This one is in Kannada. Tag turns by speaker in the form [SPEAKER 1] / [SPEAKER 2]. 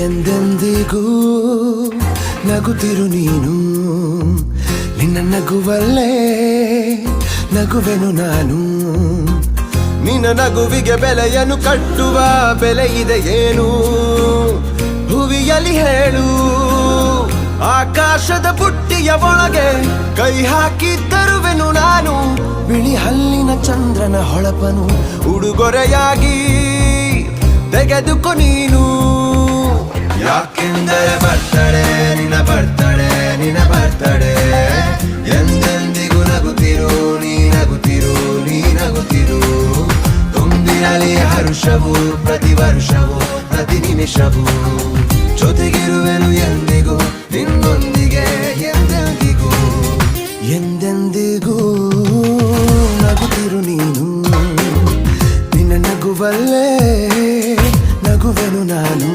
[SPEAKER 1] ಎಂದೆಂದಿಗೂ ನಗುತ್ತಿರು ನೀನು ನಿನ್ನ ನಗುವಲ್ಲೇ ನಗುವೆನು ನಾನು ನಿನ್ನ ನಗುವಿಗೆ ಬೆಲೆಯನ್ನು ಕಟ್ಟುವ ಬೆಲೆ ಇದೆ ಏನು ಭುವಿಯಲ್ಲಿ ಹೇಳು ಆಕಾಶದ ಬುಟ್ಟಿಯ ಒಳಗೆ ಕೈ ಹಾಕಿ ತರುವೆನು ನಾನು ಬಿಳಿ ಹಲ್ಲಿನ ಚಂದ್ರನ ಹೊಳಪನು ಉಡುಗೊರೆಯಾಗಿ ತೆಗೆದುಕೊ ನೀನು ಯಾಕೆಂದರೆ ಬರ್ತಡೆ ನಿನ್ನ ಬರ್ತಡೆ ನಿನ್ನ ಬರ್ತಡೆ ಎಂದೆಂದಿಗೂ ನಗುತ್ತಿರು ನೀ ನಗುತ್ತಿರು ನೀ ನಗುತ್ತಿರು ತುಂಬಿರಲಿ ಹರುಷವು ಪ್ರತಿ ವರ್ಷವೂ ಪ್ರತಿ ನಿಮಿಷವೂ ಜೊತೆಗಿರುವೆನು ಎಂದಿಗೂ ನಿನ್ನೊಂದಿಗೆ ಎಂದೆಂದಿಗೂ ಎಂದೆಂದಿಗೂ ನಗುತ್ತಿರು ನೀನು ನಿನ್ನ ನಗುವಲ್ಲೇ ನಗುವೆನು ನಾನು